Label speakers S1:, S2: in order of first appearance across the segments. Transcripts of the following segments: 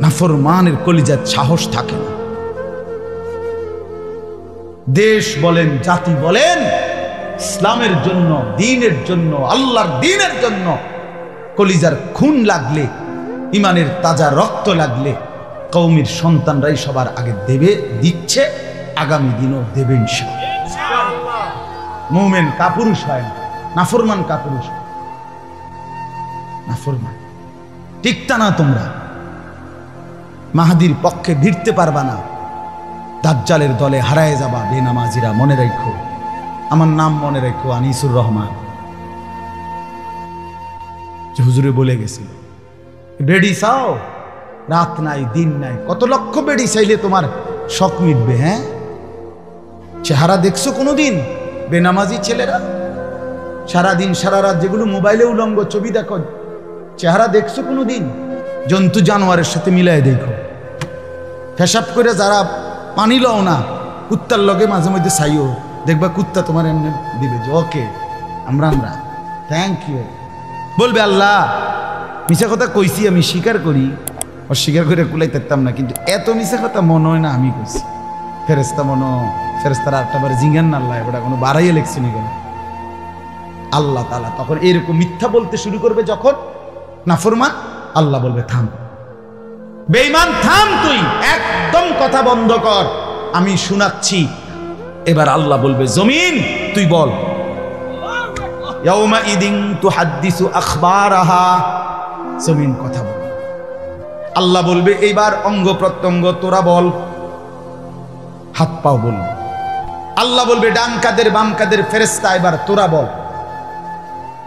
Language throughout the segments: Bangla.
S1: নাফরমানের কলিজার সাহস থাকে না। দেশ বলেন, জাতি বলেন, ইসলামের জন্য, দ্বীনের জন্য, আল্লাহর দ্বীনের জন্য কলিজার খুন লাগলে, ইমানের তাজা রক্ত লাগলে কওমের সন্তানরাই সবার আগে দেবে, দিচ্ছে, আগামী দিনও দেবে ইনশাআল্লাহ। মুমিন কাপুরুষ হয় না, নাফরমান কাপুরুষ। নাফরমান টিকতা না, তোমরা মাহাদির পক্ষে ভিড়তে পারবা না, দাজ্জালের দলে হারায় যাবা বেনামাজিরা। মনে রাখো, আমার নাম মনে রাখো, আনিসুর রহমান। যে হুজুরে বলে গেছিল, বেড়ি চাও, রাত নাই দিন নাই, কত লক্ষ বেড়ি চাইলে তোমার শখ মিটবে? হ্যাঁ, চেহারা দেখছো কোনোদিন? বেনামাজি ছেলেরা সারাদিন সারা রাত যেগুলো মোবাইলে উলঙ্গ ছবি দেখো, চেহারা দেখছো কোনোদিন? জন্তু জানোয়ারের সাথে মিলাই দেখো। ফেসাব করে যারা পানি লও না, কুত্তার লগে মাঝে মধ্যে চাইও, দেখবা কুত্তা তোমার এমনি দিবে যে ওকে আমরা থ্যাংক ইউ। বলবে আল্লাহ মিশা কথা কইছি, আমি স্বীকার করি, অস্বীকার করে কুলাই থাকতাম না, কিন্তু এত মিশা কথা মনে হয় না আমি কইছি। ফেরেস্তা মনো, ফেরেস্তারা আটটাবার জিঙ্গান না, আল্লাহ এবার কোনো বাড়াইয়ে লেখছিনি কেন? আল্লাহ তাআলা তখন এরকম মিথ্যা বলতে শুরু করবে যখন নাফরমান, আল্লাহ বলবে থাম বেঈমান, থাম, তুই একদম কথা বন্ধ কর, আমি শোনাচ্ছি। এবার আল্লাহ বলবে জমিন তুই বল। ইয়াউমা ইদিন তুহাদ্দিসু আখবারাহা, জমিন কথা বল। আল্লাহ বলবে এইবার অঙ্গ প্রত্যঙ্গ তোরা বল, হাত পাও বলবে। আল্লাহ বলবে ডান কাদের বাম কাদের ফেরেশতা এবার তোরা বল,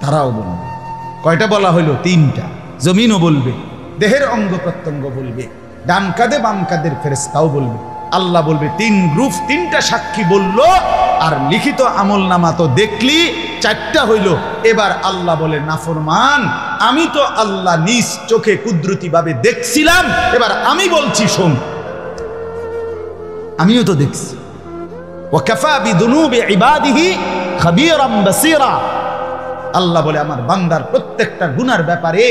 S1: তারাও বলবে। কয়টা বলা হইল? তিনটা। জমিনও বলবে, দেহের অঙ্গ প্রত্যঙ্গ বলবে, ডান কাঁধে বাম কাঁধের ফেরেশতাও বলবে। আল্লাহ বলবে তিন গ্রুপ, তিনটা সাক্ষী বলল, আর লিখিত আমল নামা তো দেখলি, চারটা হইল। এবার আল্লাহ বলে নাফরমান, আমি তো আল্লাহ নিজ চোখে কুদরতি ভাবে দেখছিলাম, এবার আমি বলছি শোন। আমিও তো দেখছি। ওয়াকাফা বিদুনুবি ইবাদিহি খাবীরাম বাসীরা, আল্লাহ বলে আমার বান্দার প্রত্যেকটা গুনার ব্যাপারে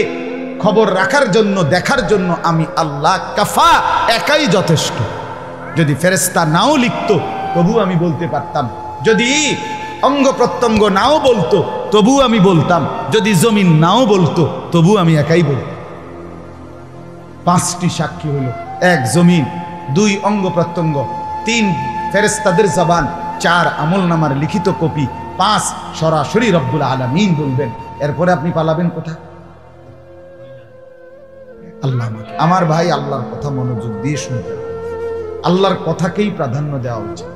S1: খবর রাখার জন্য, দেখার জন্য আমি আল্লাহ কাফা, একাই যথেষ্ট। যদি ফেরেশতা নাও লিখতো তবু আমি বলতে পারতাম, যদি অঙ্গ প্রত্যঙ্গ নাও বলতো তবু আমি বলতাম, যদি জমিন নাও বলতো তবু আমি একাই বলতাম। পাঁচটি সাক্ষী হলো, এক জমিন, দুই অঙ্গ প্রত্যঙ্গ, তিন ফেরেশতাদের জবান, চার আমল নামার লিখিত কপি, পাঁচ সরাসরি রব্বুল আলামিন বলবেন। এরপরে আপনি পালাবেন কোথায়? আল্লাহ আমার ভাই, আল্লাহর কথা মনোযোগ দিয়ে শুনতে, আল্লাহর কথাকেই প্রাধান্য দেওয়া উচিত।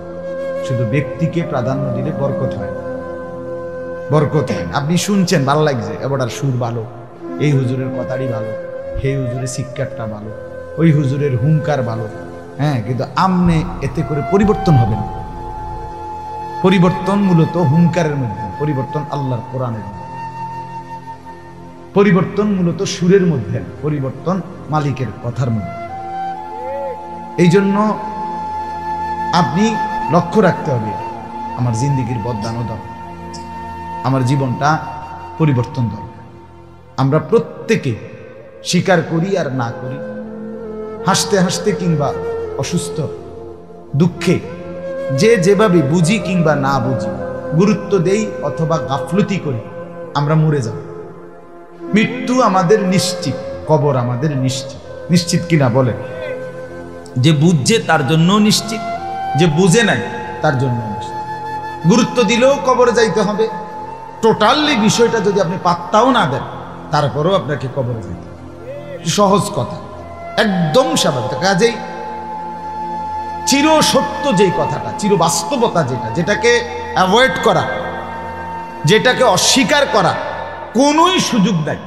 S1: শুধু ব্যক্তিকে প্রাধান্য দিলে বরকত হয়, বরকত হয়। আপনি শুনছেন, ভালো লাগছে, এবারটার সুর ভালো, এই হুজুরের কথাটি ভালো, সেই হুজুরের শিক্ষাটা ভালো, ওই হুজুরের হুঙ্কার ভালো, হ্যাঁ, কিন্তু আমনে এতে করে পরিবর্তন হবে না। পরিবর্তন মূলত হুঙ্কারের মধ্যে, পরিবর্তন আল্লাহর কোরআনের মধ্যে, পরিবর্তন মূলত সুরের মধ্যে, পরিবর্তন মালিকের কথার মধ্যে। এই জন্য আপনি লক্ষ্য রাখতে হবে, আমার জিন্দিগির বদলানো দরকার, আমার জীবনটা পরিবর্তন দরকার। আমরা প্রত্যেকে স্বীকার করি আর না করি, হাসতে হাসতে কিংবা অসুস্থ দুঃখে, যে যেভাবে বুঝি কিংবা না বুঝি, গুরুত্ব দেই অথবা গাফলতি করি, আমরা মরে যাব। মৃত্যু আমাদের নিশ্চিত, কবর আমাদের নিশ্চিত। নিশ্চিত কিনা বলে? যে বুঝছে তার জন্য নিশ্চিত, যে বুঝে নাই তার জন্য নিশ্চিত। গুরুত্ব দিলেও কবরে যাইতে হবে, টোটালি বিষয়টা যদি আপনি পাত্তাও না দেন তারপরেও আপনাকে কবরে যাইতে হবে। সহজ কথা, একদম স্বাভাবিক। কাজেই চির সত্য যেই কথাটা, চির বাস্তবতা যেটা, যেটাকে অ্যাভয়েড করা, যেটাকে অস্বীকার করা কোনোই সুযোগ নাই,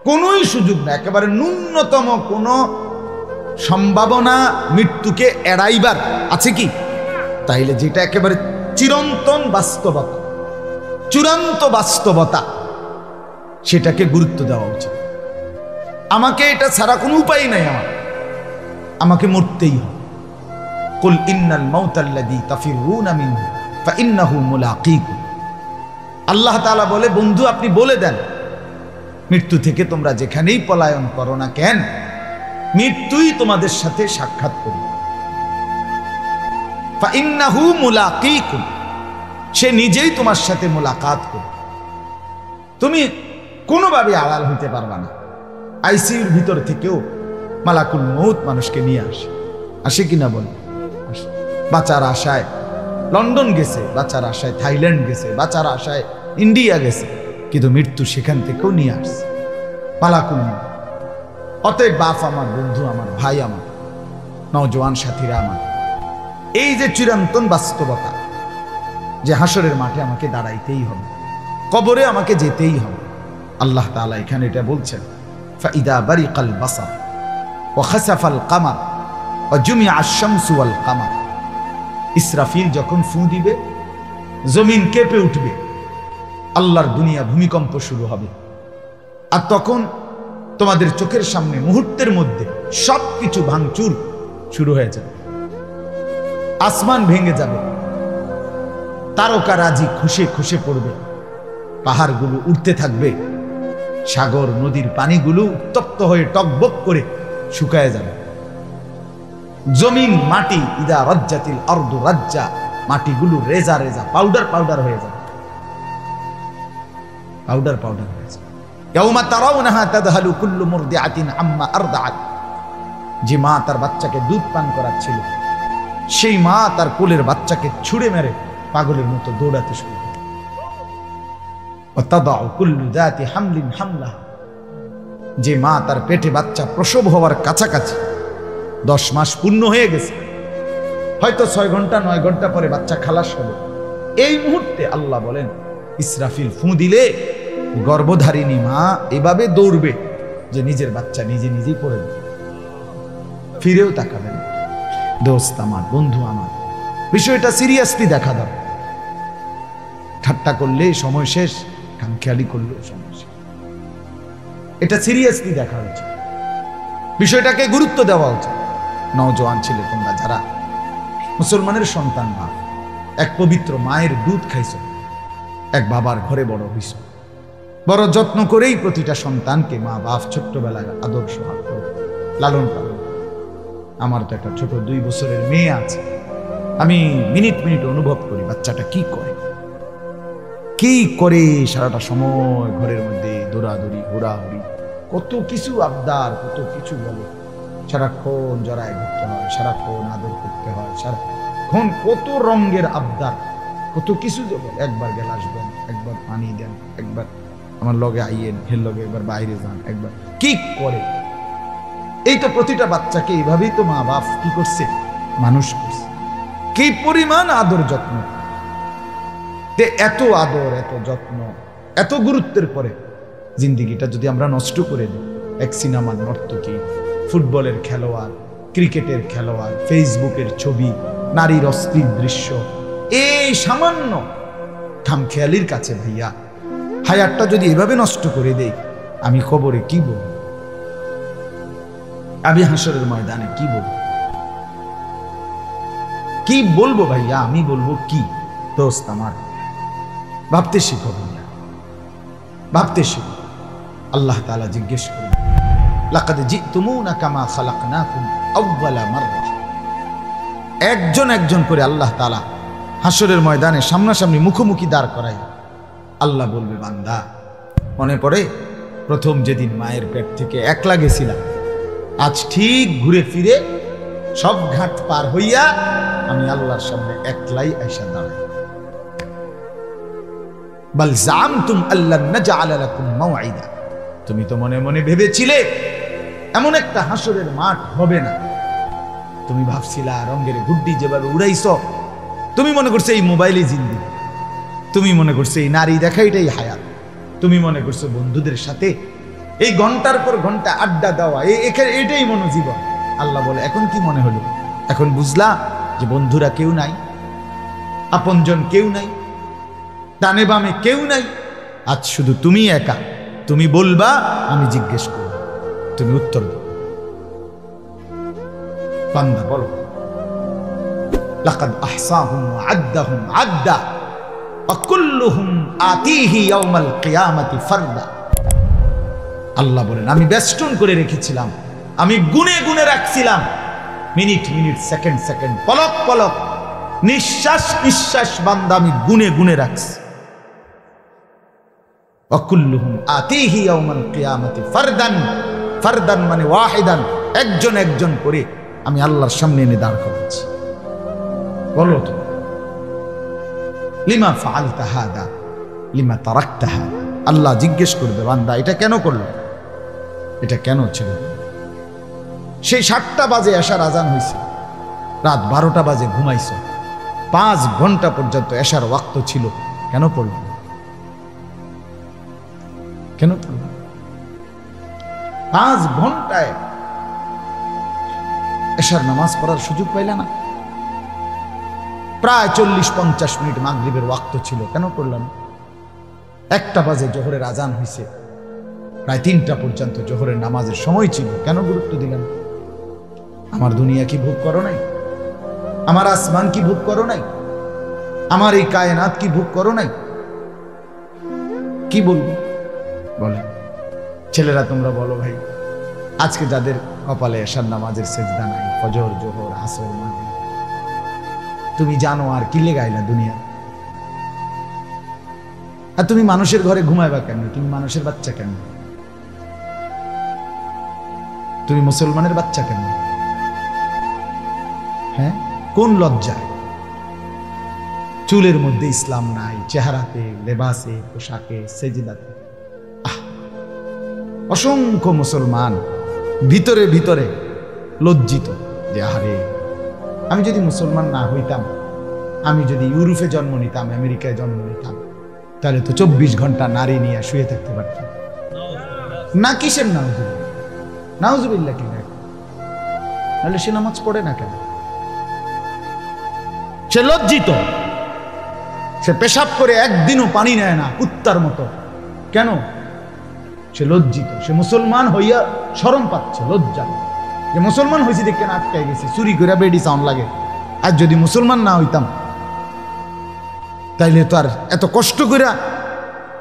S1: কোনোই সুযোগ নাই। একেবারে ন্যূনতম কোনো সম্ভাবনা মৃত্যুকে এড়াইবার আছে কি? তাইলে যেটা একেবারে চিরন্তন বাস্তবতা, চূড়ান্ত বাস্তবতা, সেটাকে গুরুত্ব দেওয়া উচিত। আমাকে এটা ছাড়া কোনো উপায় নাই, আমাকে মরতেই হবে। কুল ইন্নাল মাউতাল্লাযী তাফিরুনা মিনহু ফাইন্নাহু মুলাকীকুম। আল্লাহ তাআলা বলে, বন্ধু আপনি বলে দেন, মৃত্যু থেকে তোমরা যেখানেই পলায়ন করো না কেন, মৃত্যুই তোমাদের সাথে সাক্ষাৎ করবে। ফাইন্নাহু মুলাকীকুম, সে নিজেই তোমার সাথে মোলাকাত করবে। তুমি কোনোভাবে আড়াল হইতে পারবা না। আইসিইউর ভিতর থেকেও মালাকুল মউত মানুষকে নিয়ে আসে, আসে কিনা বল? বাঁচার আশায় লন্ডন গেছে, বাঁচার আশায় থাইল্যান্ড গেছে, বাঁচার আশায় ইন্ডিয়া গেছে, কিন্তু মৃত্যু সেখান থেকেও নিয়ে আসছে মালাকুল মউত। অতএব বাপ আমার, বন্ধু আমার, ভাই আমার, নওজোয়ান সাথীরা আমার, এই যে চিরন্তন বাস্তবতা যে হাসরের মাঠে আমাকে দাঁড়াইতেই হবে, কবরে আমাকে যেতেই হবে। আল্লাহ তাআলা এখানে এটা বলছেন, ফাইদা বারিকাল বাসার ওয়া খাসাফাল কামার ওয়া জুমিআ আশ-শামসু ওয়াল কামার। ইসরাফিল যখন ফু দিবে জমিন কেঁপে উঠবে, আল্লাহর দুনিয়া ভূমিকম্প শুরু হবে, আর তখন তোমাদের চোখের সামনে মুহূর্তের মধ্যে সবকিছু ভাঙচুর শুরু হয়ে যাবে, আসমান ভেঙে যাবে, তারকারাজি খুশে খুশে পড়বে, পাহাড়গুলো উঠতে থাকবে, সাগর নদীর পানিগুলো উত্তপ্ত হয়ে টকবক করে শুকায় যাবে, জমিন মাটি ইদা রাজ্জাতিল আরদু রাজ্জা, মাটিগুলো রেজা রেজা পাউডার পাউডার হয়ে যাবে, পাউডার পাউডার হয়ে যাবে। ইয়াউমা তারাউনাহা তাদহালু কুল্লু মুরদিআতিন আম্মা আরদাআত, যে মা তার বাচ্চাকে দুধ পান করাচ্ছিল, সেই মা তার কোলের বাচ্চাকে ছুঁড়ে মেরে পাগলের মতো দৌড়াতে শুরু করে। ওয়াতাদাউ কুল্লু যাতি হামলিন হামলাহা, যে মা তার পেটে বাচ্চা প্রসব হওয়ার কাছাকাছি 10 মাস পূর্ণ হয়ে গেছে, হয়তো 6 ঘন্টা 9 ঘন্টা পরে বাচ্চা খালাস হবে, এই মুহূর্তে আল্লাহ বলেন ইসরাফিল ফু দিলে গর্ভধারিণী মা এভাবে দৌড়বে যে নিজের বাচ্চা নিজে নিজেই পড়ে যাবে, ফিরেও তাকাবে না। দোস্ত আমার, বন্ধু আমার, বিষয়টা সিরিয়াসলি দেখা দাও। ঠাট্টা করলে সময় শেষ, খামখেয়ালি করলেও সময় শেষ। এটা সিরিয়াসলি দেখা উচিত, বিষয়টাকে গুরুত্ব দেওয়া উচিত। নওজোয়ান ছেলে তোমরা যারা মুসলমানের সন্তান, মা এক পবিত্র মায়ের দুধ খাইছ, এক বাবার ঘরে বড় হইছ, বড় যত্ন করেই প্রতিটা সন্তানকে মা বাপ ছোট্টবেলায় আদর সোহাগ করে লালন পালন। আমার তো একটা ছোট 2 বছরের মেয়ে আছে, আমি মিনিট মিনিট অনুভব করি বাচ্চাটা কি করে, কি করে সারাটা সময় ঘরের মধ্যে দৌড়াদৌড়ি হুড়াহুড়ি, কত কিছু আবদার, কত কিছু বলে, সারাক্ষণ জড়ায় ঘুরতে হয়, সারাক্ষণ আদর করতে হয়, সারাক্ষণ কত রঙের আবদার, কত কিছু বলে। একবার গেল আসবেন, একবার পানি দেন, একবার আমার লগে আইয়েন, হের লগে একবার বাইরে যান, একবার কি করে। এই তো প্রতিটা বাচ্চাকে এইভাবেই তো মা বাপ কি করছে, মানুষ করছে। কি পরিমাণ আদর যত্ন, এত আদর, এত যত্ন, এত গুরুত্বের পরে জিন্দিগিটা যদি আমরা নষ্ট করে দিই। এক সিনেমার নর্তকী, ফুটবলের খেলোয়াড়, ক্রিকেটের খেলোয়াড়, ফেসবুকের ছবি, নারীর অশ্লীল দৃশ্য, এই সামান্য খামখেয়ালির কাছে ভাইয়া হায়াতটা যদি এভাবে নষ্ট করে দেই, আমি কবরে কি বলবো, আমি হাসরের ময়দানে কি বলবো, কি বলবো ভাইয়া, আমি বলবো কি? দোস্ত আমার, ভাবতে শিখো ভাইয়া, ভাবতে শিখো। আল্লাহ তাআলা জিজ্ঞেস করেন, লাকাদ জিতুমুনা কামা খালাকনাকুম আউওয়ালা মাররা। একজন একজন করে আল্লাহ তাআলা হাসরের ময়দানে সামনাসামনি মুখোমুখি দাঁড় করায়। আল্লাহ বলবে, বান্দা মনে পড়ে প্রথম যেদিন মায়ের পেট থেকে একলা গেছিলাম, আজ ঠিক ঘুরে ফিরে সব ঘাট পার হইয়া আমি আল্লাহর সামনে একলাই আইসা দাঁড়াই। বাল জামতুম আল্লান নাজআলা লাকুম মাওঈদা, তুমি তো মনে মনে ভেবেছিলে এমন একটা হাসরের মাঠ হবে না। তুমি ভাবছিলা রঙের গুড্ডি যেভাবে উড়াইছো, তুমি মনে করছো এই মোবাইলে জিন্দেগি, তুমি মনে করছো এই নারী দেখা এটাই হায়াত, তুমি মনে করছো বন্ধুদের সাথে এই ঘন্টার পর ঘন্টা আড্ডা দেওয়া এটাই মনোজীবন। আল্লাহ বলে, এখন কি মনে হলো? এখন বুঝলা যে বন্ধুরা কেউ নাই, আপনজন কেউ নাই, ডানে বামে কেউ নাই, আজ শুধু তুমি একা। তুমি বলবা, আমি জিজ্ঞেস করব, তুমি উত্তর দাও। বান্দা বলো, লাকাদ আহসাহুম ওয়া আদ্দাহুম আদ্দা ওয়া কুল্লুহুম আতিহি ইয়াউমাল কিয়ামাতি ফারদা। আল্লাহ বলেন, আমি বেষ্টন করে রেখেছিলাম আমি গুনে গুনে রাখছিলাম, মিনিট মিনিট, সেকেন্ড সেকেন্ড, পলক পলক, নিঃশ্বাস নিঃশ্বাস বান্দা আমি গুনে গুনে রাখছি। ওয়াকুল্লুহুম আতিহি ইয়াউমাল কিয়ামাতি ফারদান, ফারদান মানে ওয়াহিদান, একজন একজন করে আমি আল্লাহর সামনে এনে দাঁড় করাচ্ছি। বলো তো, লিমা ফাআলতা হাদা লিমা তারাকতা হাদা, আল্লাহ জিজ্ঞেস করবে বান্দা এটা কেন করলো, এটা কেন ছেড়ে দিল? সেই 7টা বাজে এশার আজান হয়েছে, রাত 12টা বাজে ঘুমাইছো, 5 ঘন্টা পর্যন্ত এশার ওয়াক্ত ছিল, কেন পড়ল? কেন পড়ল? 5 ঘন্টায় এশার নামাজ পড়ার সুযোগ পাইলে না? প্রায় 40-50 মিনিট মাগরিবের ওয়াক্ত ছিল, কেন পড়লাম? 1টা বাজে জোহরের আজান হয়েছে, প্রায় 3টা পর্যন্ত জোহরের নামাজের সময় ছিল, কেন গুরুত্ব দিলাম? আমার দুনিয়া কি ভোগ করো নাই? আমার আসমান কি ভোগ করো নাই? আমার এই কায়নাত কি ভোগ করো নাই? কি বলবো বলে? ছেলেরা তোমরা বলো ভাই, আজকে যাদের কপালে এশার নামাজের সেজদা নাই, ফজর জোহর আসর মাগরিব, তুমি জানো আর কি লেগাইলা দুনিয়া? আর তুমি মানুষের ঘরে ঘুমাইবা কেন? তুমি মানুষের বাচ্চা কেন? তুমি মুসলমানের বাচ্চা কেন? হ্যাঁ, কোন লজ্জায়? চুলের মধ্যে ইসলাম নাই, চেহারাতে, লেবাসে, পোশাকে, সেজদাতে। অসংখ্য মুসলমান ভিতরে ভিতরে লজ্জিত যে আরে আমি যদি মুসলমান না হইতাম, আমি যদি ইউরোপে জন্ম নিতাম, আমেরিকায় জন্ম নিতাম, তাহলে তো 24 ঘন্টা নারী নিয়ে শুয়ে থাকতে পারতাম না। কিসের নাউজুবিল্লাহ? নাউজুবিল্লাহ কি না? তাহলে সে নামাজ পড়ে না কেন? সে লজ্জিত, সে পেশাব করে একদিনও পানি নেয় না কুত্তার মতো, কেন? সে লজ্জিত, সে মুসলমান হইয়া শরম পাচ্ছে, লজ্জা, যে মুসলমান হয়েছি দেখে না আটকাই গেছি, চুরি করে বেডি সাউন্ড লাগে। আর যদি মুসলমান না হইতাম তাইলে তো আর এত কষ্ট করে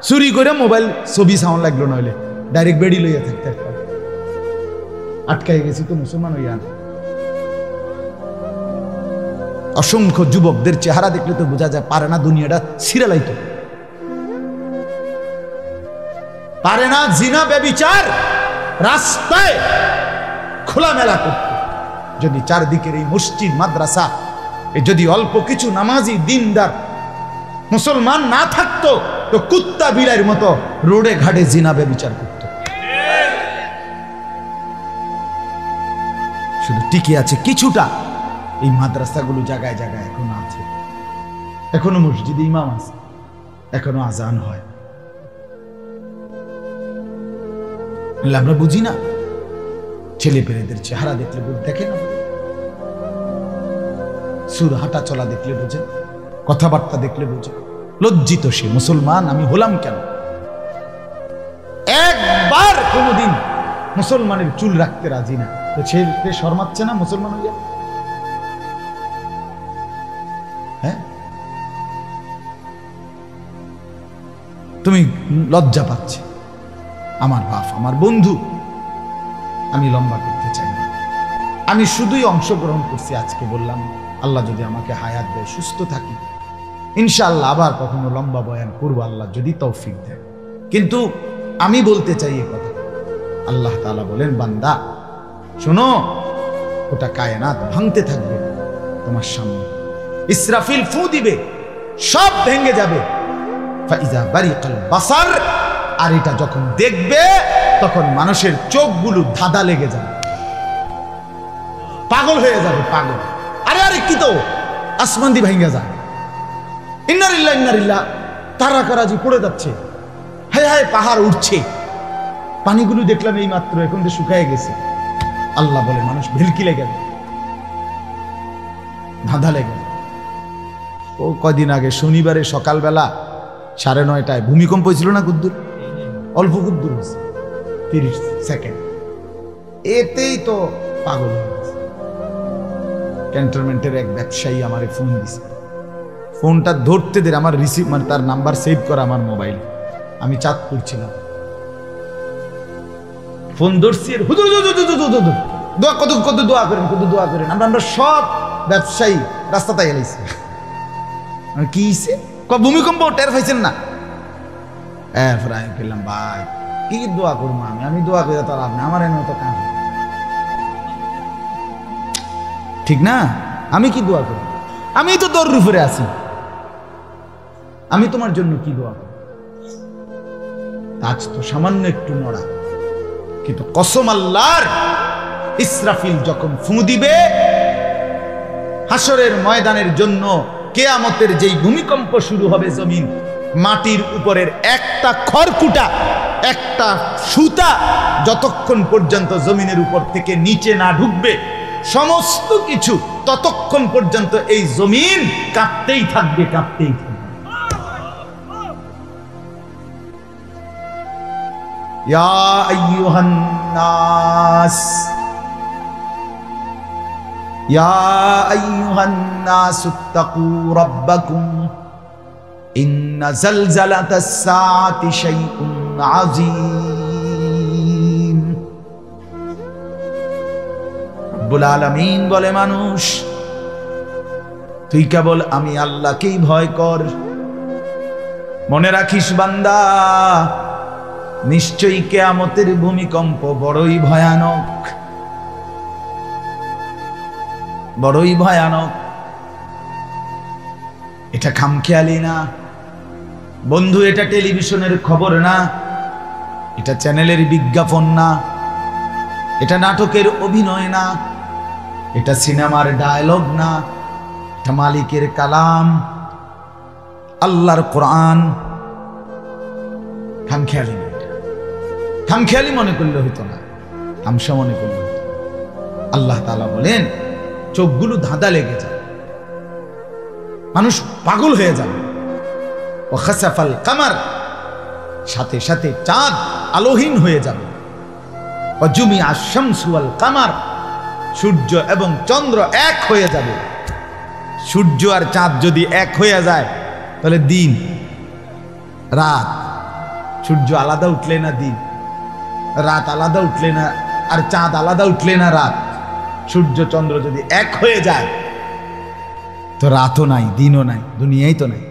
S1: চুরি করে মোবাইল ছবি সাউন্ড লাগলো, নইলে ডাইরেক্ট বেডি লইয়া থাকতে পারতাম। আটকাই গেছি তো মুসলমান হইয়া না। অসংখ্য যুবকদের চেহারা দেখলে তো বোঝা যায় পারে না দুনিয়াটা সিরালাইতো, পারে না জিনা ব্যভিচার রাস্তায় খোলামেলা করতে। যদি চারদিকের এই মসজিদ মাদ্রাসা যদি অল্প কিছু নামাজি দিনদার মুসলমান না থাকতো, তো কুত্তা বিড়াইয়ের মতো রোডে ঘাটে জিনা ব্যভিচার করত। শুধু টিকে আছে কিছুটা এই মাদ্রাসাগুলো, জায়গায় জায়গায় এখনো আছে, এখনো মসজিদে ইমাম আছে, এখনো আজান হয়। আমরা বুঝি না? ছেলে পেলেদের চেহারা দেখলে দেখে না, সুর হাঁটা চলা দেখলে বোঝে, কথাবার্তা দেখলে বোঝে। লজ্জিত সে, মুসলমান আমি হলাম কেন? একবার কোনদিন মুসলমানের চুল রাখতে রাজি না, তো ছেলে শরমাচ্ছে না মুসলমান হইয়া? হ্যাঁ, তুমি লজ্জা পাচ্ছে। আমার বাপ, আমার বন্ধু, আমি লম্বা করতে চাই না, আমি শুধুই অংশগ্রহণ করছি। আজকে বললাম আল্লাহ যদি আমাকে হায়াত দেয়, সুস্থ থাকি, ইনশাআল্লাহ আবার কখনো লম্বা বয়ান করবো, আল্লাহ যদি তৌফিক দেয়। কিন্তু আমি বলতে চাই এ কথা, আল্লাহ তাআলা বলেন বান্দা শোনো, ওটা কায়নাত ভাঙতে থাকবে তোমার সামনে, ইসরাফিল ফু দিবে, সব ভেঙে যাবে। ফাইজা বারিকাল বাসার, আর এটা যখন দেখবে তখন মানুষের চোখগুলো ধাঁধা লেগে যাবে, পাগল হয়ে যাবে, পাগল। আরে আরে কি তো আসমান দি ভাঙা যায়, ইন্নালিল্লাহ ইন্নালিল্লাহ, তারা কারাজি পড়ে যাচ্ছে, হায় হায় পাহাড় উঠছে। পানিগুলো দেখলাম এই মাত্র, এখন তো শুকায় গেছে। আল্লাহ বলে মানুষ ভেলকি লেগে গেল, ধাঁধা লেগে। ও কদিন আগে শনিবারে সকালবেলা 9:30টায় ভূমিকম্প হয়েছিল না, কুদ্দুর, অল্প কুদ্দুর হয়েছে, 30 সেকেন্ড, এতেই তো পাগল হয়ে গেছে। ক্যান্টনমেন্টের এক ব্যবসায়ী আমারে ফোন দিছে, ফোনটা ধরতে দের আমার রিসিভ, মানে তার নাম্বার সেভ করা আমার মোবাইল, আমি চাঁদপুর ছিলাম। ফোন ধরছি, হুজুর দোয়া কত দোয়া করেন, কত দোয়া করেন। আমরা সব ব্যবসায়ী রাস্তাতে এলাইছি। কি হইছে? ভূমিকম্প টের পাইছেন না? এরপরে আমি বললাম, ভাই কি দোয়া করবো আমি দোয়া করে তো লাভ নেই, আমার এনে তো কাজ, ঠিক না? আমি কি দোয়া করব? আমি তো তোর উপরে আছি, আমি তোমার জন্য কি দোয়া করব? আজ তো সামান্য একটু নড়া, কিন্তু কসম আল্লাহর, ইসরাফিল যখন ফু দিবে হাসরের ময়দানের জন্য, কিয়ামতের যেই ভূমিকম্প শুরু হবে, জমিন মাটির উপরের একটা খড়কুটা, একটা সুতা যতক্ষণ পর্যন্ত জমিনের উপর থেকে নিচে না ঢুকবে, সমস্ত কিছু ততক্ষণ পর্যন্ত এই জমিন কাঁপতেই থাকবে, কাঁপতেই থাকবে। ইয়া আইয়ুহান নাস, ইয়া আইয়ুহান নাস ইত্তাকু রাব্বাকুম ইন্না জালজালাতাস সাআতি শাইউন আযীম। রব্বুল আলামিন বলে, মানুষ তুই কেবল আমি আল্লাহকেই ভয় কর। মনে রাখিস বান্দা, নিশ্চয়ই কিয়ামতের ভূমিকম্প বড়ই ভয়ানক, বড়ই ভয়ানক। এটা খামখেয়ালি না বন্ধু, এটা টেলিভিশনের খবর না, এটা চ্যানেলের বিজ্ঞাপন না, এটা নাটকের অভিনয় না, এটা সিনেমার ডায়লগ না, এটা মালিকের কালাম, আল্লাহর কোরআন। খামখেয়ালি না, এটা খামখেয়ালি মনে করলে হইতো না, তামসা মনে করলে হইতো। আল্লাহ তাআলা বলেন, চোখগুলো ধাঁধা লেগে যায়, মানুষ পাগল হয়ে যাবে। ও খাসাফাল কামার, সাথে সাথে চাঁদ আলোহীন হয়ে যাবে। ও জুমিআ শামসু ওয়াল কামার, সূর্য এবং চন্দ্র এক হয়ে যাবে। সূর্য আর চাঁদ যদি এক হয়ে যায় তাহলে দিন রাত, সূর্য আলাদা উঠলে না দিন, রাত আলাদা উঠলে না, আর চাঁদ আলাদা উঠলে না রাত। সূর্য চন্দ্র যদি এক হয়ে যায় তো রাতও নাই, দিনও নাই, দুনিয়াই তো নাই।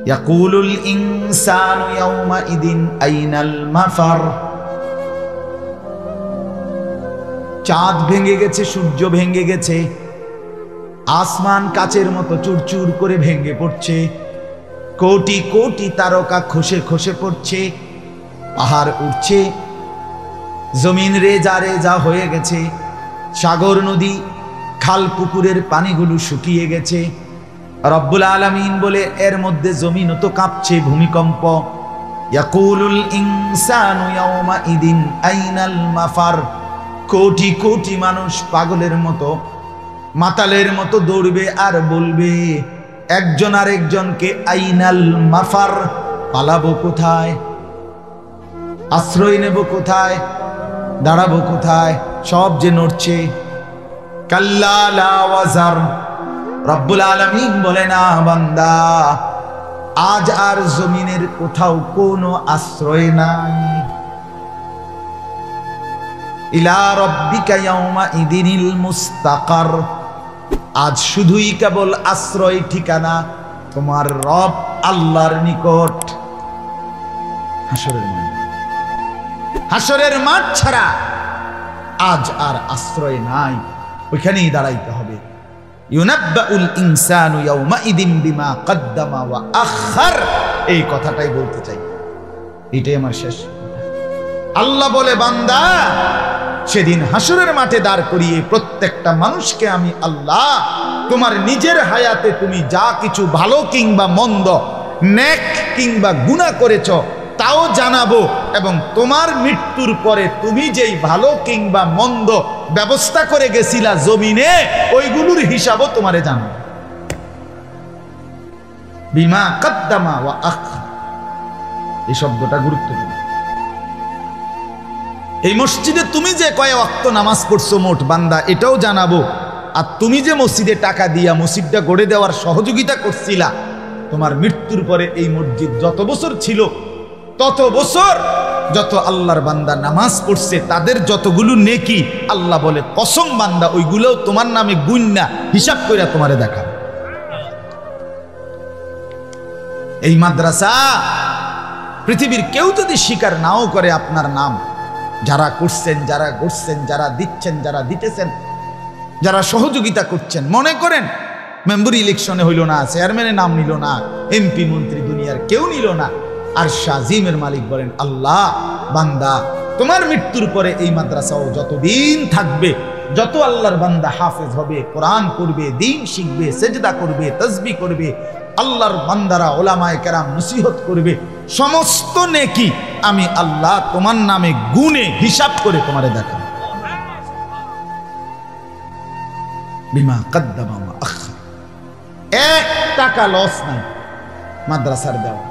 S1: ইয়াকুলুল ইনসানু ইয়াউমাইদিন আইনাল মাফার। চাঁদ ভেঙে গেছে, সূর্য ভেঙে গেছে, আসমান কাচের মতো চুরচুর করে ভেঙে পড়ছে, কোটি কোটি তারকা খসে খসে পড়ছে, পাহাড় উঠছে, জমিন রেজা রেজা হয়ে গেছে, সাগর নদী খাল পুকুরের পানিগুলো শুকিয়ে গেছে। রব্বুল আলামিন বলে, এর মধ্যে জমিনও তো কাঁপছে, ভূমিকম্প। ইয়াকুলুল ইনসানু ইয়াউমাইদিন আইনাল মাফার। কোটি কোটি মানুষ পাগলের মতো, মাতালের মতো দৌড়বে আর বলবে একজন আরেকজনকে, আইনাল মাফার, পালাবো কোথায়, আশ্রয় নেব কোথায়, দাঁড়াবো কোথায়, সব যে নড়ছে। কাল্লা লা ওয়াজার। রব্বুল আলামিন বলে, না বান্দা, আজ আর জমিনের কোথাও কোনো আশ্রয় নাই। ইলা রাব্বিকা ইয়াউমাইদিনিল মুস্তাকার। আজ শুধুই কেবল আশ্রয় ঠিকানা তোমার রব আল্লাহর নিকট। হাসরের মাঠ, হাসরের মাঠ ছাড়া আজ আর আশ্রয় নাই, ওইখানেই দাঁড়াইতে হবে। ইউনাব্বাউল ইনসানু ইয়াউমাইদিন বিমা কদ্দামা ওয়া আখার। এই কথাটাই বলতে চাই, এটাই আমার শেষ কথা। আল্লাহ বলে, বান্দা, সেদিন হাসরের মাঠে দাঁড় করিয়ে প্রত্যেকটা মানুষকে আমি আল্লাহ তোমার নিজের হায়াতে তুমি যা কিছু ভালো কিংবা মন্দ, নেক কিংবা গুনাহ করেছ তাও জানাবো, এবং তোমার মৃত্যুর পরে তুমি যেই ভালো কিংবা মন্দ ব্যবস্থা করে গেছিলা জমিনে, ওইগুলোর হিসাবও তোমারে জানাবো। বিমা কদ্দামা ওয়া আখার, এই শব্দটা গুরুত্বপূর্ণ। এই মসজিদে তুমি যে কয় ওয়াক্ত নামাজ পড়ছো মোট বান্দা, এটাও জানাবো। আর তুমি যে মসজিদে টাকা দিয়া মসজিদটা গড়ে দেওয়ার সহযোগিতা করছিলা, তোমার মৃত্যুর পরে এই মসজিদ যত বছর ছিল তত বছর যত আল্লাহর বান্দা নামাজ পড়ছে তাদের যতগুলো নেকি আল্লাহ বলে কসম বান্দা ওইগুলোও তোমার নামে গুণনা হিসাব কইরা তোমারে দেখা। এই মাদ্রাসা পৃথিবীর কেউ যদি স্বীকার নাও করে আপনার নাম, যারা করছেন, যারা করছেন, যারা দিচ্ছেন, যারা দিতেছেন, যারা সহযোগিতা করছেন, মনে করেন মেম্বার ইলেকশনে হইল না, চেয়ারম্যানের নাম নিল না, এমপি মন্ত্রী দুনিয়ার কেউ নিল না, আর শাজিমের মালিক বলেন আল্লাহ বান্দা তোমার মৃত্যুর পরে এই মাদ্রাসাও যতদিন থাকবে, যত আল্লাহর বান্দা হাফেজ হবে, কোরআন পড়বে, দ্বীন শিখবে, সেজদা করবে, তাসবিহ করবে, আল্লাহর বান্দারা ওলামায়ে কেরাম নসিহত করবে, সমস্ত নেকি আমি আল্লাহ তোমার নামে গুণে হিসাব করে তোমারে দেখাবো। বিমা কদ্দামা ওয়া আখার, 1 টাকা লস নাই মাদ্রাসার দেওয়া।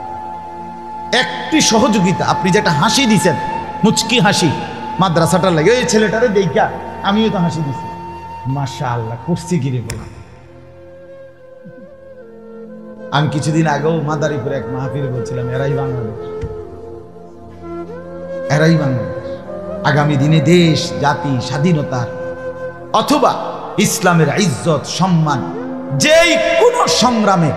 S1: একটি সহযোগিতা, আপনি যেটা হাসি দিছেন, মুচকি হাসি মাদ্রাসাটার লাগে, ওই ছেলেটারে দেখা আমিও তো হাসি দিছি, মাশাআল্লাহ করছি গিরে বলা। আমি কিছুদিন আগেও মাদারীপুরে এক মাহফিলে বলছিলাম এরাই বাংলাদেশ, এরাই বাংলাদেশ। আগামী দিনে দেশ জাতি স্বাধীনতার অথবা ইসলামের ইজ্জত সম্মান যেই কোন সংগ্রামে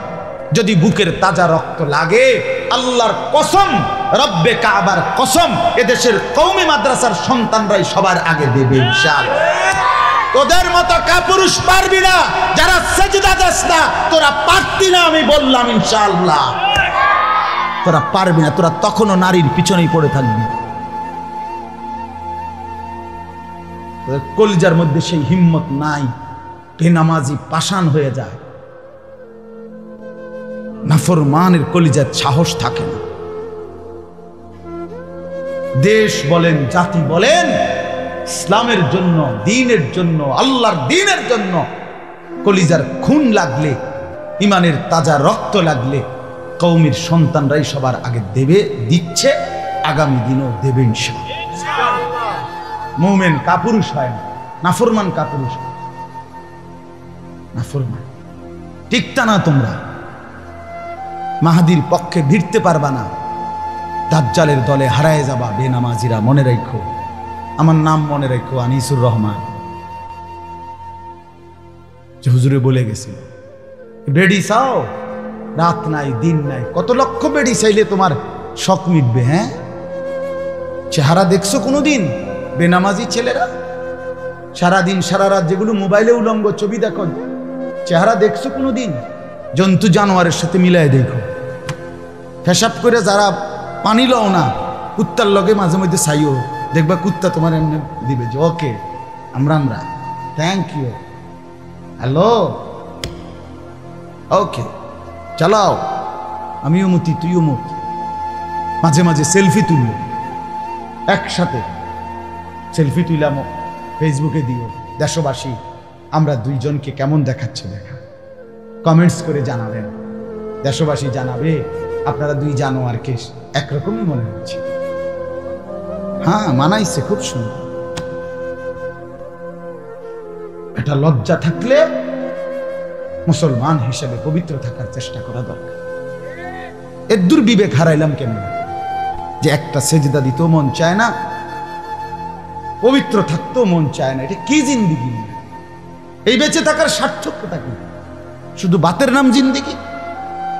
S1: যদি বুকের তাজা রক্ত লাগে, আল্লাহর কসম, রব্বে কাবার কসম, এদেশের কওমি মাদ্রাসার সন্তানরাই সবার আগে দেবে ইনশাআল্লাহ। তোদের মতো কাপুরুষ পারবি না, যারা সেজদা দেস না, তোরা পারতি না, আমি বললাম ইনশাআল্লাহ তোরা পারবি না, তোরা তখনও নারীর পিছনেই পড়ে থাকবি। তোদের কলিজার মধ্যে সেই হিম্মত নাই, বেনামাজি পাষাণ হয়ে যায়, নাফরমানের কলিজার সাহস থাকে না। দেশ বলেন, জাতি বলেন, ইসলামের জন্য, দ্বীনের জন্য, আল্লাহর দ্বীনের জন্য কলিজার খুন লাগলে, ইমানের তাজা রক্ত লাগলে কওমের সন্তানরাই সবার আগে দেবে, দিচ্ছে, আগামী দিনও দেবে ইনশাআল্লাহ। মুমিন কাপুরুষ হয় না, নাফরমান কাপুরুষ, নাফরমান। টিকতা না তোমরা, মাহাদির পক্ষে ভিড়তে পারবা না, দাজ্জালের দলে হারায় যাবা বেনামাজিরা। মনে রাখো, আমার নাম মনে রাখো, আনিসুর রহমান। যে হুজুরে বলে গেছিল বেডি চাও, রাত নাই দিন নাই, কত লক্ষ বেডি চাইলে তোমার শখ মিটবে? হ্যাঁ, চেহারা দেখছো কোনোদিন? বেনামাজি ছেলেরা সারাদিন সারা রাত যেগুলো মোবাইলে উলঙ্গ ছবি দেখো, চেহারা দেখছো কোনোদিন? জন্তু জানোয়ারের সাথে মিলাই দেখো, পেশাব করে যারা পানি লও না, কুত্তার লগে মাঝে মধ্যে চাইও, দেখবা কুত্তা তোমার এমনি দিবে যে ওকে, আমরা থ্যাংক ইউ, হ্যালো, ওকে, চালাও, আমিও মতি, তুইও মত। মাঝে মাঝে সেলফি তুলল, একসাথে সেলফি তুইলাম, ফেসবুকে দিও, দেশবাসী আমরা দুইজনকে কেমন দেখাচ্ছে দেখা, কমেন্টস করে জানাবেন। দেশবাসী জানাবে আপনারা দুই জানোয়ারকে একরকমই মনে হচ্ছে। হ্যাঁ, মানাইছে, খুব সুন্দর। এটা লজ্জা থাকলে মুসলমান হিসেবে পবিত্র থাকার চেষ্টা করা দরকার। এর দুর্বিবেক হারাইলাম কেন যে একটা সেজদা দিতেও মন চায় না, পবিত্র থাকতেও মন চায় না? এটা কি জিন্দিগি? এই বেঁচে থাকার সার্থকতা কি? শুধু বাতের নাম জিন্দিগি,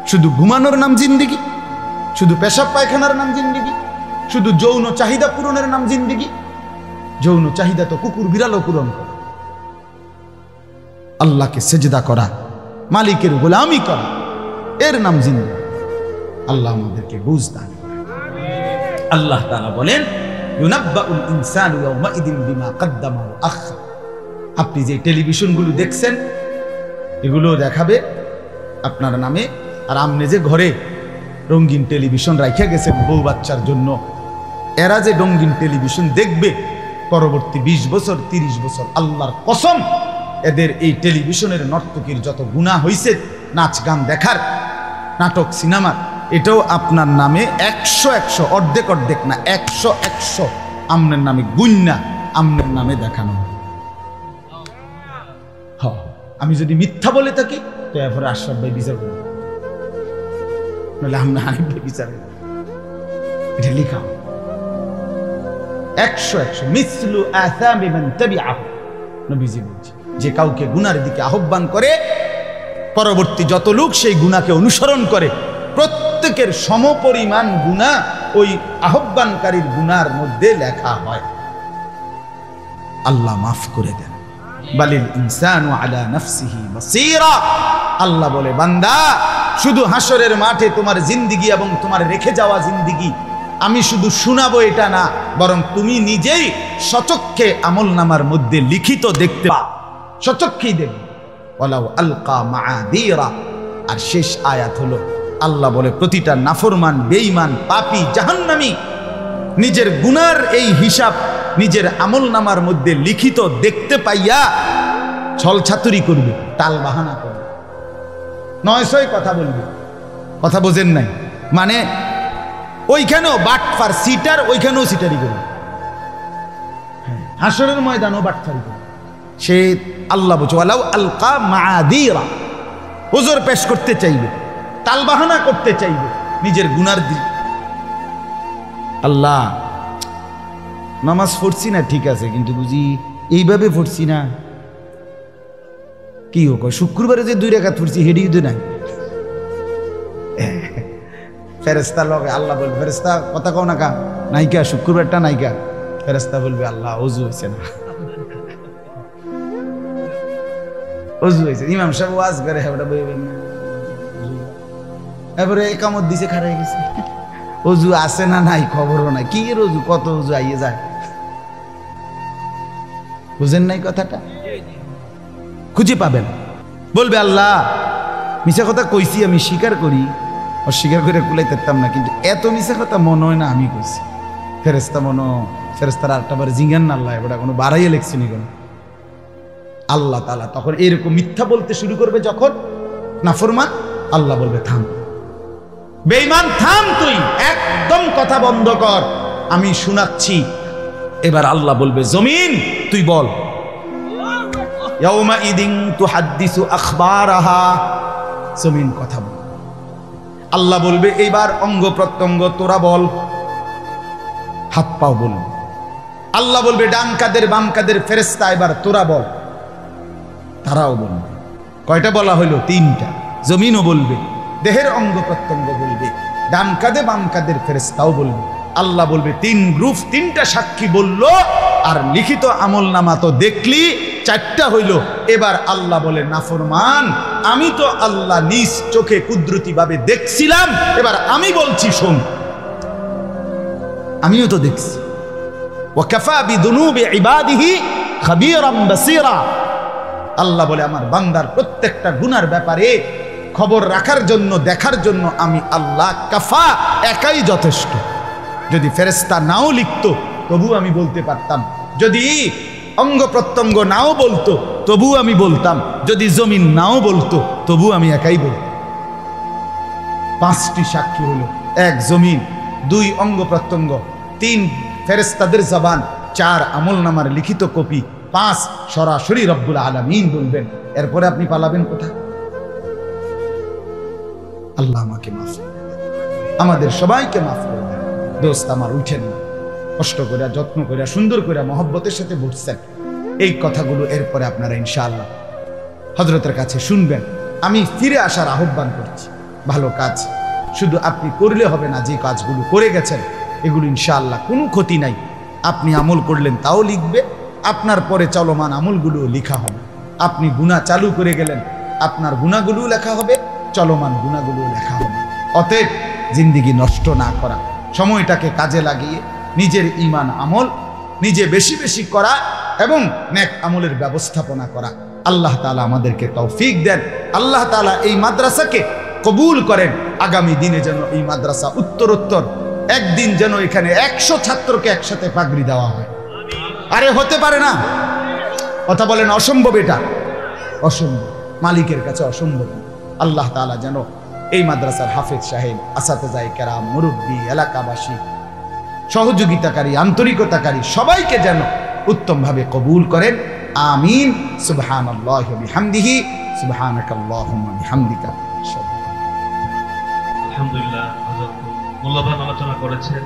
S1: শুধু ঘুমানোর নাম জিন্দিগি, শুধু পেশাব পায়খানার নাম জিন্দিগি, শুধু যৌন চাহিদা পূরণের নাম জিন্দিগি? যৌন চাহিদা তো কুকুর বিড়ালও পূরণ করে। আল্লাহকে সেজদা করা, মালিকের গোলামি করা, এর নাম জিন্দিগি। আল্লাহ আমাদেরকে বুঝ দান করেন। আল্লাহ তাআলা বলেন, ইউনাব্বাউল ইনসানু ইয়াওমাইদিন বিমা কদ্দামা ওয়া আখার। আপনি যে টেলিভিশনগুলো দেখছেন, এগুলো দেখাবে আপনার নামে। আর আপনি যে ঘরে রঙিন টেলিভিশন রাখিয়া গেছেন বউ বাচ্চার জন্য, এরা যে রঙিন টেলিভিশন দেখবে পরবর্তী 20 বছর 30 বছর, আল্লাহর কসম এদের এই টেলিভিশনের নর্তকীর যত গুনাহ হইছে, নাচ গান দেখার, নাটক সিনেমার, এটাও আপনার নামে 100 অর্ধেক অর্ধেক না, 100 আমনের নামে গুন্না, আমনের নামে দেখানো। আমি যদি মিথ্যা বলে থাকি তো এরপরে আশরাফ ভাই বিচার করবে, নাহলে আমরা হানিফ ভাই বিচার, এটা লিখাও। 100 মিসলু আসামি মান তাবিআহু। নবীজি বলছে যে কাউকে গুনার দিকে আহ্বান করে, পরবর্তী যত লোক সেই গুনাহকে অনুসরণ করে, প্রত্যেকের সমপরিমাণ গুনাহ ওই আহ্বানকারীর গুনার মধ্যে লেখা হয়। আল্লাহ মাফ করে দেন। বালিল ইনসানু আলা নাফসিহি বাসীরা। আল্লাহ বলে বান্দা শুধু হাসরের মাঠে তোমার জিন্দেগি এবং তোমার রেখে যাওয়া জিন্দেগি আমি শুধু শোনাবো এটা না, বরং তুমি নিজেই সচক্ষে আমলনামার মধ্যে লিখিত দেখতে পাও, সচক্ষেই দেখবে। ওয়ালাউ আলকা মাআদিরা। আর শেষ আয়াত হলো আল্লাহ বলে প্রতিটা নাফরমান, বেঈমান, পাপী, জাহান্নামী নিজের গুনার এই হিসাব নিজের আমলনামার মধ্যে লিখিত দেখতে পাইয়া ছলছাতুরি করবে, টাল বাহানা করবে, নয়সই কথা বলবে। কথা বোঝেন নাই? মানে ওইখানেও বাটফার সিটার, ওইখানেও সিটারি করবে, হাসরের ময়দানও বাটফারি করবে। সে আল্লাহ বলছে ওয়ালাউ আলকা মাআদিরা, ওজর পেশ করতে চাইবে, টালবাহানা করতে চাইবে নিজের গুনার দিক। আল্লাহ নামাজ পড়ছি না ঠিক আছে, কিন্তু বুঝি এইভাবে পড়ছি না। কি হোক শুক্রবারে যে 2 রাকাত পড়ছি হেডিও তো নাই। ফেরেস্তা লগে আল্লাহ বলবে, ফেরেস্তা কথা কও না কা নাইকা, শুক্রবারটা নাইকা। ফেরেস্তা বলবে আল্লাহ ওযু হয়েছে না, ওযু হয়েছে। ইমাম সাহেব ওয়াজ করে হেবটা বইবেন না, এবারে একামত দিছে খাড়া হয়ে গেছে, ওযু আছে না নাই খবরও নাই। কি এর ওযু, কত ওযু আইয়ে যায়, বুঝেন নাই কথাটা? খুঁজে পাবেন। বলবে আল্লাহ মিছা কথা কইছি, আমি স্বীকার করি, অস্বীকার করে কুলাই পারতাম না, কিন্তু এত মিছা কথা মনে হয় না আমি কইছি। ফেরেস্তা মনো, ফেরেস্তারা আরেকটা বার জিঙ্গান না, আল্লাহ এবার কোনো বাড়াইয়া লেখছি নি কেন? আল্লাহ তাআলা তখন এরকম মিথ্যা বলতে শুরু করবে যখন নাফরমান, আল্লাহ বলবে থাম বেঈমান, থাম, তুই একদম কথা বন্ধ কর, আমি শোনাচ্ছি। এবার আল্লাহ বলবে জমিন তুই বল। ইয়াউমা ইদিন তুহাদ্দিসু আখবারাহা। জমিন কথা বল। আল্লাহ বলবে এইবার অঙ্গ প্রত্যঙ্গ তোরা বল, হাত পাও বলবে। আল্লাহ বলবে ডান কাদের বাম কাদের ফেরেশতা এবার তোরা বল, তারাও বলবে। কয়টা বলা হইল? 3টা। জমিনও বলবে, দেহের অঙ্গ প্রত্যঙ্গ বলবে, ডান কাঁধে বাম কাঁধের ফেরেশতাও বলবে। আল্লাহ বলবে 3 গ্রুপ, 3টা সাক্ষী বলল, আর লিখিত আমল নামা তো দেখলি 4টা হইল। এবার আল্লাহ বলে নাফরমান আমি তো আল্লাহ নিজ চোখে কুদরতি ভাবে দেখছিলাম, এবার আমি বলছি শোন। আমিও তো দেখছি। ওয়া কাফা বিদুনুবি ইবাদিহি খাবীরাম বাসীরা। আল্লাহ বলে আমার বান্দার প্রত্যেকটা গুনার ব্যাপারে খবর রাখার জন্য, দেখার জন্য আমি আল্লাহ কাফা, একাই যথেষ্ট। যদি ফেরেশতা নাও লিখতো তবু আমি বলতে পারতাম, যদি অঙ্গ প্রত্যঙ্গ নাও বলতো তবু আমি বলতাম, যদি জমিন নাও বলতো তবু আমি একাই বলতাম। 5টি সাক্ষী হলো, 1 জমিন, 2 অঙ্গ প্রত্যঙ্গ, 3 ফেরেশতাদের জবান, 4 আমলনামার লিখিত কপি, 5 সরাসরি রব্বুল আলামিন বলবেন। এরপরে আপনি পালাবেন কোথায়? আল্লাহ আমাকে মাফ করে দেন, আমাদের সবাইকে মাফ করে দেন। দোস্ত আমার উঠেন না, কষ্ট করে, যত্ন করে, সুন্দর করে, মহব্বতের সাথে বসছেন। এই কথাগুলো এরপরে আপনারা ইনশাআল্লাহ হযরতের কাছে শুনবেন। আমি ফিরে আসার আহ্বান করছি। ভালো কাজ শুধু আপনি করলে হবে না, যে কাজগুলো করে গেছেন এগুলো ইনশাআল্লাহ কোনো ক্ষতি নাই। আপনি আমল করলেন তাও লিখবে, আপনার পরে চলমান আমলগুলো লেখা হবে। আপনি গুনাহ চালু করে গেলেন, আপনার গুনাহগুলো লেখা হবে, চলমান গুনাহগুলো লেখা হবে। অতএব জিন্দেগি নষ্ট না করা, সময়টাকে কাজে লাগিয়ে নিজের ঈমান আমল নিজে বেশি বেশি করা এবং নেক আমলের ব্যবস্থাপনা করা। আল্লাহ তাআলা আমাদেরকে তৌফিক দেন। আল্লাহ তাআলা এই মাদ্রাসাকে কবুল করেন। আগামী দিনে যেন এই মাদ্রাসা উত্তরোত্তর, একদিন যেন এখানে 100 ছাত্রকে একসাথে পাগড়ি দেওয়া হয়। আরে হতে পারে না? কথা বলেন অসম্ভব? এটা অসম্ভব, মালিকের কাছে অসম্ভব। আল্লাহ তাআলা যেন এই মাদ্রাসার হাফেজ সাহেব, আসাতেজায়ে কেরাম, মুরব্বী, এলাকাবাসী, সহযোগিতাকারী, আন্তরিকতাকারী সবাইকে যেন উত্তমভাবে কবুল করেন। আমিন। সুবহানাল্লাহি ওয়া বিহামদিহি, সুবহানাকাল্লাহুম্মা বিহামদিকা।
S2: আলহামদুলিল্লাহ, হযরত মূল্যবান আলোচনা করেছেন।